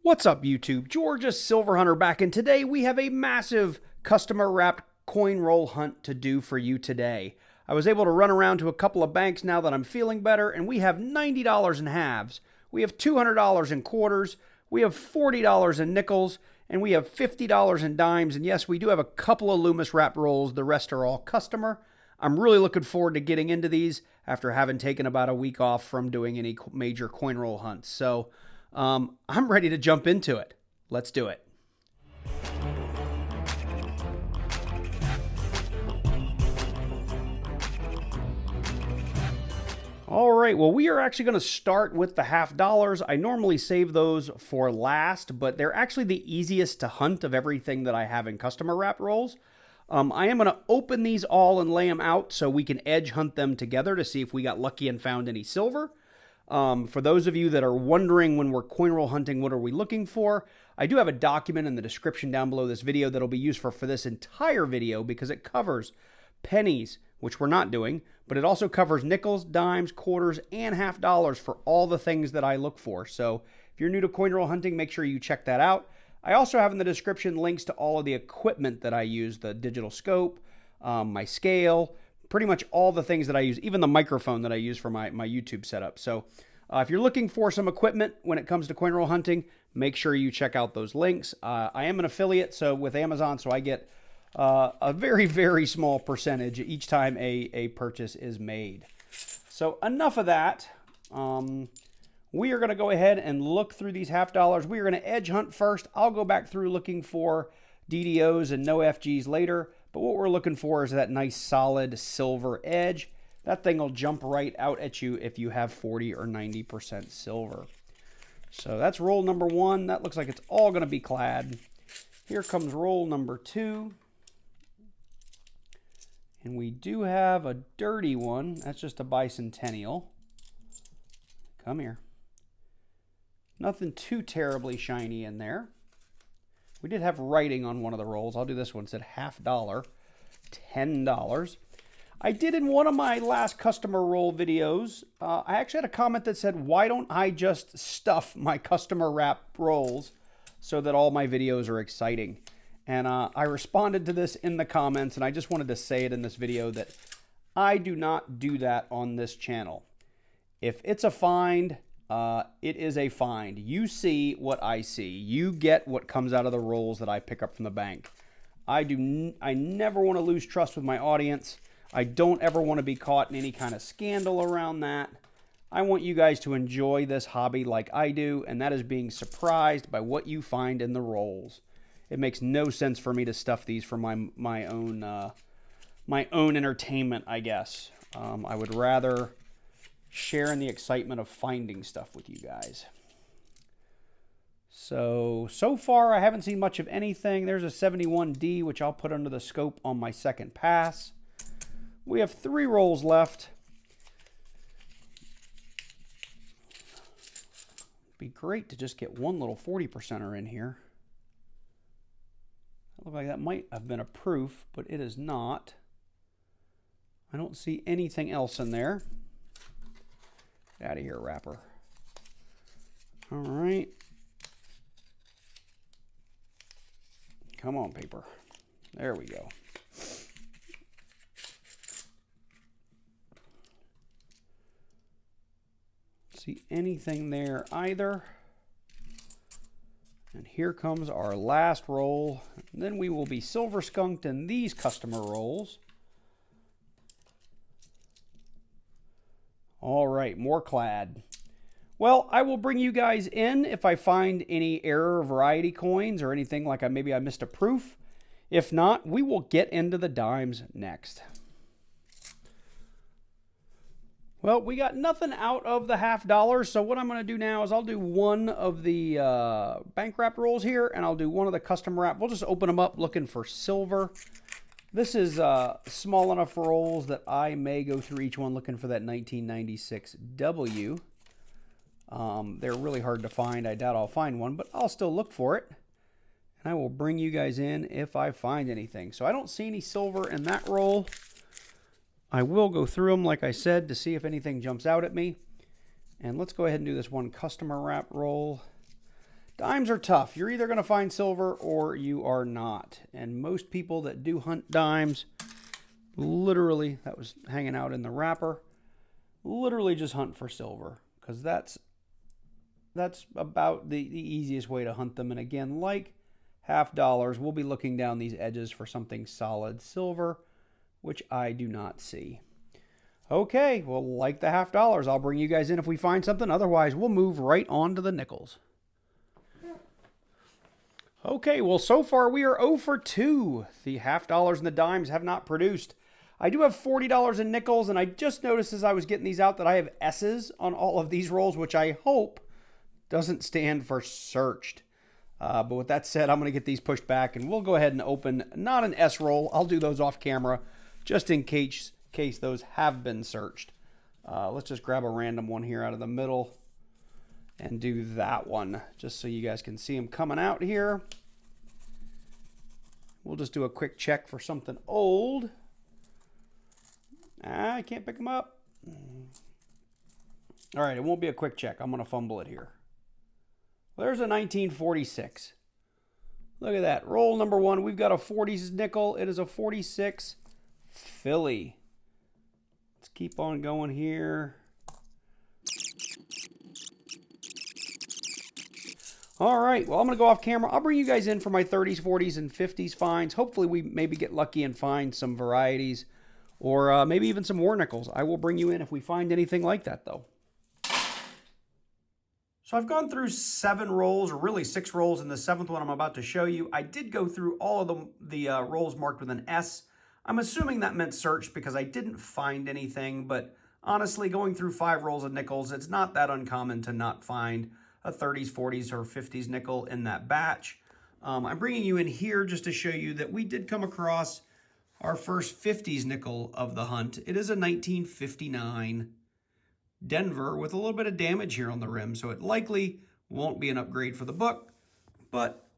What's up, YouTube? Georgia Silver Hunter back, and today we have a massive customer wrapped coin roll hunt to do for you today. I was able to run around to a couple of banks now that I'm feeling better, and we have $90 in halves, we have $200 in quarters, we have $40 in nickels, and we have $50 in dimes. And yes, we do have a couple of Loomis wrap rolls. The rest are all customer. I'm really looking forward to getting into these after having taken about a week off from doing any major coin roll hunts. So I'm ready to jump into it. Let's do it. All right, well, we are actually going to start with the half dollars. I normally save those for last, but they're actually the easiest to hunt of everything that I have in customer wrap rolls. I am going to open these all and lay them out so we can edge hunt them together to see if we got lucky and found any silver. For those of you that are wondering when we're coin roll hunting, what are we looking for? I do have a document in the description down below this video that'll be useful for this entire video because it covers pennies, which we're not doing, but it also covers nickels, dimes, quarters, and half dollars for all the things that I look for. So if you're new to coin roll hunting, make sure you check that out. I also have in the description links to all of the equipment that I use, the digital scope, my scale, pretty much all the things that I use, even the microphone that I use for my YouTube setup. So if you're looking for some equipment when it comes to coin roll hunting, make sure you check out those links. I am an affiliate with Amazon, so I get a very, very small percentage each time a purchase is made. So enough of that. We are going to go ahead and look through these half dollars. We are going to edge hunt first. I'll go back through looking for DDOs and no FGs later. But what we're looking for is that nice solid silver edge. That thing will jump right out at you if you have 40 or 90% silver. So that's roll number one. That looks like it's all going to be clad. Here comes roll number two. And we do have a dirty one. That's just a bicentennial. Come here. Nothing too terribly shiny in there. We did have writing on one of the rolls. I'll do this one. It said half dollar, $10. I did in one of my last customer roll videos, I actually had a comment that said, why don't I just stuff my customer wrap rolls so that all my videos are exciting? And I responded to this in the comments, and I just wanted to say it in this video that I do not do that on this channel. If it's a find, it is a find. You see what I see. You get what comes out of the rolls that I pick up from the bank. I never want to lose trust with my audience. I don't ever want to be caught in any kind of scandal around that. I want you guys to enjoy this hobby like I do, and that is being surprised by what you find in the rolls. It makes no sense for me to stuff these for my own entertainment, I guess. I would rather share in the excitement of finding stuff with you guys. So far I haven't seen much of anything. There's a 71D, which I'll put under the scope on my second pass. We have 3 rolls left. It'd be great to just get one little 40%er in here. It looks like that might have been a proof, but it is not. I don't see anything else in there. Get out of here, wrapper. All right. Come on, paper. There we go. See anything there either. And here comes our last roll. And then we will be silver skunked in these customer rolls. All right, more clad. Well, I will bring you guys in if I find any error variety coins or anything like maybe I missed a proof. If not, we will get into the dimes next. Well, we got nothing out of the half dollars, so what I'm going to do now is I'll do one of the bank wrap rolls here, and I'll do one of the custom wrap. We'll just open them up looking for silver. This is small enough rolls that I may go through each one looking for that 1996 W. They're really hard to find. I doubt I'll find one, but I'll still look for it. And I will bring you guys in if I find anything. So I don't see any silver in that roll. I will go through them, like I said, to see if anything jumps out at me. And let's go ahead and do this one customer wrap roll. Dimes are tough. You're either going to find silver or you are not. And most people that do hunt dimes, literally, that was hanging out in the wrapper, literally just hunt for silver. Because that's about the easiest way to hunt them. And again, like half dollars, we'll be looking down these edges for something solid silver, which I do not see. Okay, well, like the half dollars, I'll bring you guys in if we find something. Otherwise, we'll move right on to the nickels. Okay, well, so far we are 0 for 2. The half dollars and the dimes have not produced. I do have $40 in nickels, and I just noticed as I was getting these out that I have S's on all of these rolls, which I hope doesn't stand for searched. But with that said, I'm going to get these pushed back, and we'll go ahead and open not an S roll. I'll do those off camera just in case those have been searched. Let's just grab a random one here out of the middle and do that one just so you guys can see them coming out here. We'll just do a quick check for something old. I can't pick them up. All right, it won't be a quick check. I'm going to fumble it here. Well, there's a 1946. Look at that. Roll number 1. We've got a 40s nickel. It is a 46 Philly. Let's keep on going here. All right, well, I'm going to go off camera. I'll bring you guys in for my 30s, 40s, and 50s finds. Hopefully, we maybe get lucky and find some varieties or maybe even some war nickels. I will bring you in if we find anything like that, though. So I've gone through 7 rolls, or really 6 rolls, and the 7th one I'm about to show you. I did go through all of the rolls marked with an S. I'm assuming that meant searched because I didn't find anything, but honestly, going through 5 rolls of nickels, it's not that uncommon to not find a 30s, 40s, or 50s nickel in that batch. I'm bringing you in here just to show you that we did come across our first 50s nickel of the hunt. It is a 1959 Denver with a little bit of damage here on the rim, so it likely won't be an upgrade for the book, but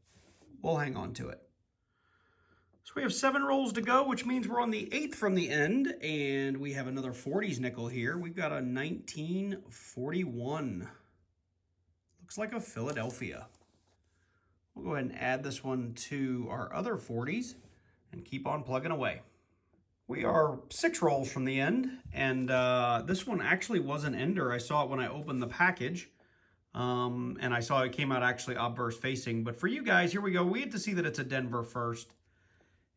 we'll hang on to it. So we have 7 rolls to go, which means we're on the 8th from the end, and we have another 40s nickel here. We've got a 1941. Looks like a Philadelphia. We'll go ahead and add this one to our other 40s and keep on plugging away. We are 6 rolls from the end, and this one actually was an ender. I saw it when I opened the package, and I saw it came out actually obverse facing. But for you guys, here we go. We get to see that it's a Denver first,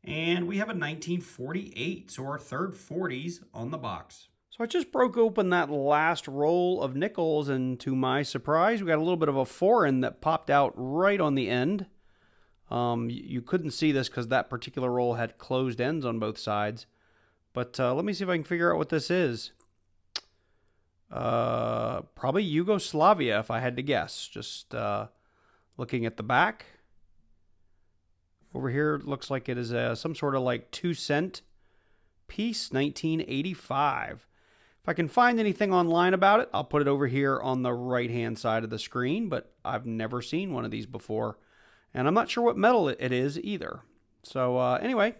and we have a 1948, so our third 40s on the box. So I just broke open that last roll of nickels, and to my surprise, we got a little bit of a foreign that popped out right on the end. You couldn't see this because that particular roll had closed ends on both sides. But let me see if I can figure out what this is. Probably Yugoslavia, if I had to guess. Just looking at the back. Over here, it looks like it is some sort of like 2-cent piece, 1985. If I can find anything online about it, I'll put it over here on the right-hand side of the screen, but I've never seen one of these before. And I'm not sure what metal it is either. So anyway,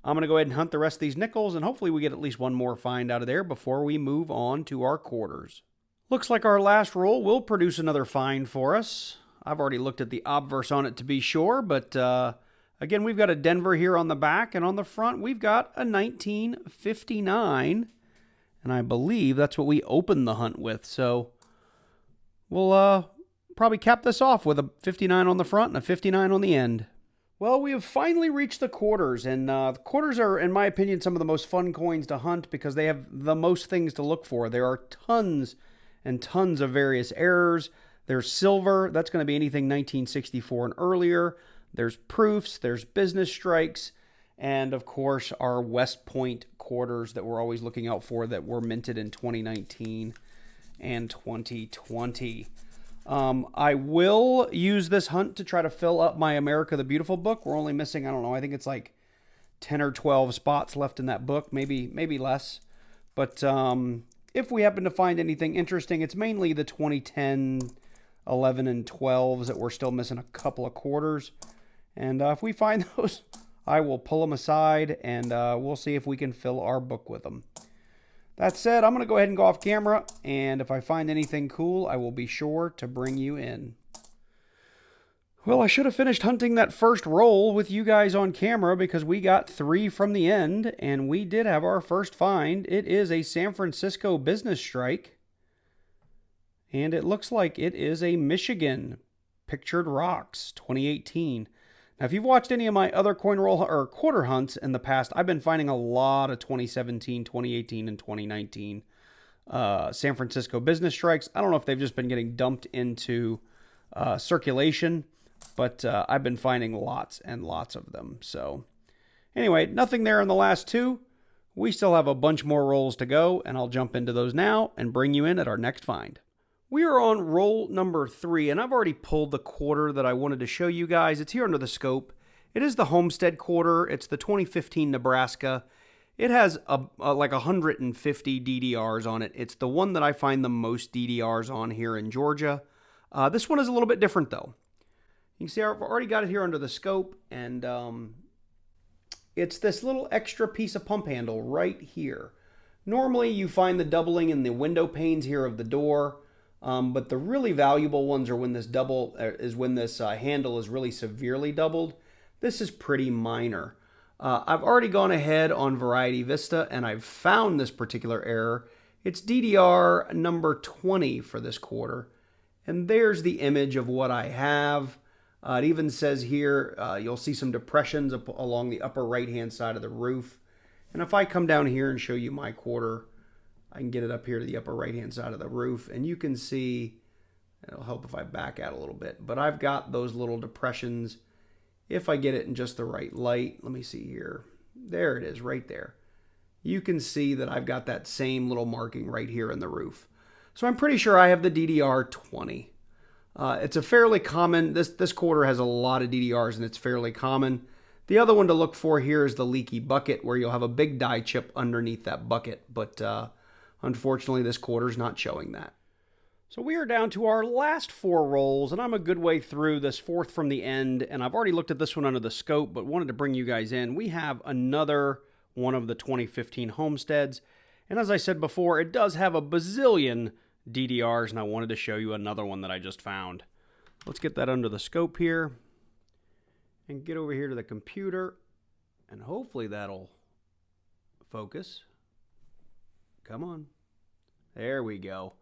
I'm going to go ahead and hunt the rest of these nickels, and hopefully we get at least one more find out of there before we move on to our quarters. Looks like our last roll will produce another find for us. I've already looked at the obverse on it to be sure, but again, we've got a Denver here on the back, and on the front, we've got a 1959, and I believe that's what we opened the hunt with. So we'll probably cap this off with a 59 on the front and a 59 on the end. Well, we have finally reached the quarters, and the quarters are, in my opinion, some of the most fun coins to hunt because they have the most things to look for. There are tons and tons of various errors. There's silver. That's going to be anything 1964 and earlier. There's proofs. There's business strikes. And, of course, our West Point quarters that we're always looking out for that were minted in 2019 and 2020. I will use this hunt to try to fill up my America the Beautiful book. We're only missing, I don't know, I think it's like 10 or 12 spots left in that book, maybe less. But if we happen to find anything interesting, it's mainly the 2010, 11, and 12s that we're still missing a couple of quarters. And if we find those, I will pull them aside, and we'll see if we can fill our book with them. That said, I'm going to go ahead and go off camera, and if I find anything cool, I will be sure to bring you in. Well, I should have finished hunting that first roll with you guys on camera because we got 3 from the end, and we did have our first find. It is a San Francisco business strike, and it looks like it is a Michigan Pictured Rocks 2018. Now, if you've watched any of my other coin roll or quarter hunts in the past, I've been finding a lot of 2017, 2018, and 2019 San Francisco business strikes. I don't know if they've just been getting dumped into circulation, but I've been finding lots and lots of them. So anyway, nothing there in the last 2. We still have a bunch more rolls to go, and I'll jump into those now and bring you in at our next find. We are on roll number 3, and I've already pulled the quarter that I wanted to show you guys. It's here under the scope. It is the Homestead quarter. It's the 2015 Nebraska. It has like 150 DDRs on it. It's the one that I find the most DDRs on here in Georgia. This one is a little bit different, though. You can see I've already got it here under the scope, and it's this little extra piece of pump handle right here. Normally, you find the doubling in the window panes here of the door, but the really valuable ones are when this handle is really severely doubled. This is pretty minor. I've already gone ahead on Variety Vista, and I've found this particular error. It's DDR number 20 for this quarter, and there's the image of what I have. It even says here, you'll see some depressions along the upper right-hand side of the roof. And if I come down here and show you my quarter, I can get it up here to the upper right-hand side of the roof. And you can see, it'll help if I back out a little bit, but I've got those little depressions. If I get it in just the right light, let me see here. There it is, right there. You can see that I've got that same little marking right here in the roof. So I'm pretty sure I have the DDR 20. It's a fairly common, this quarter has a lot of DDRs and it's fairly common. The other one to look for here is the leaky bucket, where you'll have a big die chip underneath that bucket, but unfortunately this quarter is not showing that. So we are down to our last 4 rolls, and I'm a good way through this 4th from the end, and I've already looked at this one under the scope, but wanted to bring you guys in. We have another one of the 2015 Homesteads, and as I said before, it does have a bazillion DDRs, and I wanted to show you another one that I just found. Let's get that under the scope here and get over here to the computer, and hopefully that'll focus. Come on. There we go.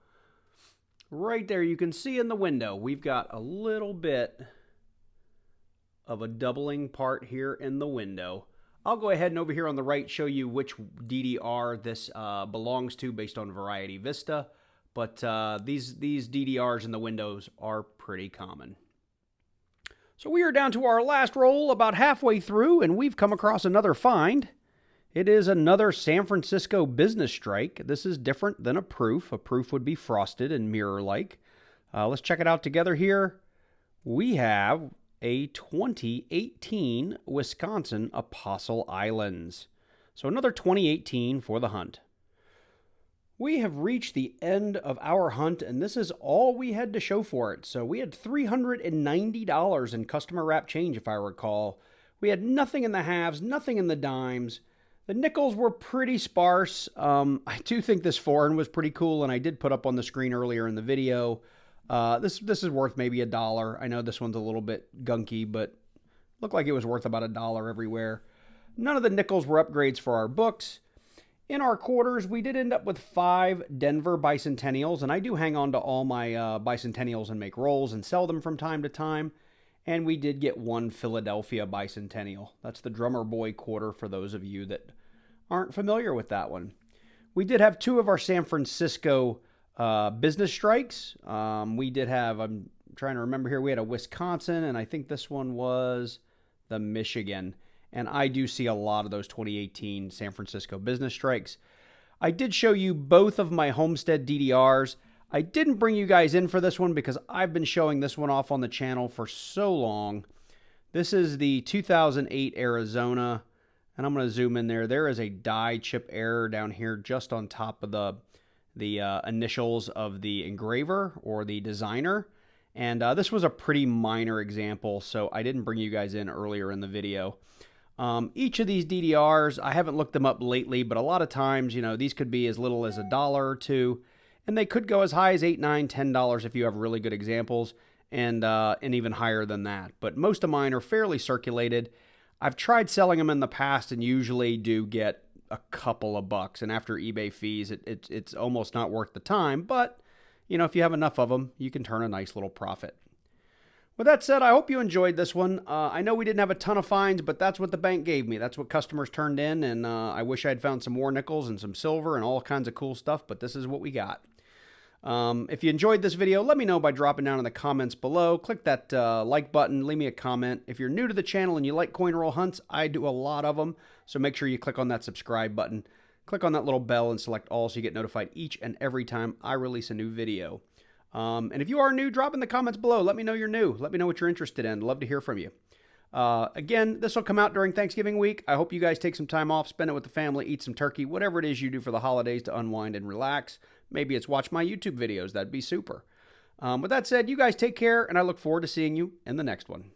Right there, you can see in the window, we've got a little bit of a doubling part here in the window. I'll go ahead and over here on the right show you which DDR this belongs to based on Variety Vista. But these DDRs in the windows are pretty common. So we are down to our last roll, about halfway through, and we've come across another find. It is another San Francisco business strike. This is different than a proof. A proof would be frosted and mirror-like. Let's check it out together here. We have a 2018 Wisconsin Apostle Islands. So another 2018 for the hunt. We have reached the end of our hunt, and this is all we had to show for it. So we had $390 in customer wrap change, if I recall. We had nothing in the halves, nothing in the dimes. The nickels were pretty sparse. I do think this foreign was pretty cool, and I did put up on the screen earlier in the video. This is worth maybe $1. I know this one's a little bit gunky, but looked like it was worth about $1 everywhere. None of the nickels were upgrades for our books. In our quarters, we did end up with 5 Denver Bicentennials, and I do hang on to all my Bicentennials and make rolls and sell them from time to time. And we did get 1 Philadelphia Bicentennial. That's the Drummer Boy quarter for those of you that aren't familiar with that one. We did have 2 of our San Francisco business strikes. We did have, I'm trying to remember here, we had a Wisconsin, and I think this one was the Michigan. And I do see a lot of those 2018 San Francisco business strikes. I did show you both of my Homestead DDRs. I didn't bring you guys in for this one because I've been showing this one off on the channel for so long. This is the 2008 Arizona, and I'm going to zoom in there. There is a die chip error down here just on top of the initials of the engraver or the designer. And this was a pretty minor example, so I didn't bring you guys in earlier in the video. Each of these DDRs, I haven't looked them up lately, but a lot of times, these could be as little as $1 or $2, and they could go as high as $8, $9, $10 if you have really good examples. and even higher than that. But most of mine are fairly circulated. I've tried selling them in the past and usually do get a couple of bucks. And after eBay fees, it's almost not worth the time. But, you know, if you have enough of them, you can turn a nice little profit. With that said, I hope you enjoyed this one. I know we didn't have a ton of finds, but that's what the bank gave me. That's what customers turned in, and I wish I had found some more nickels and some silver and all kinds of cool stuff, but this is what we got. If you enjoyed this video, let me know by dropping down in the comments below. Click that like button, leave me a comment. If you're new to the channel and you like coin roll hunts, I do a lot of them, so make sure you click on that subscribe button. Click on that little bell and select all so you get notified each and every time I release a new video. And if you are new, drop in the comments below. Let me know you're new. Let me know what you're interested in. Love to hear from you. Again, this will come out during Thanksgiving week. I hope you guys take some time off, spend it with the family, eat some turkey, whatever it is you do for the holidays to unwind and relax. Maybe it's watch my YouTube videos. That'd be super. With that said, you guys take care, and I look forward to seeing you in the next one.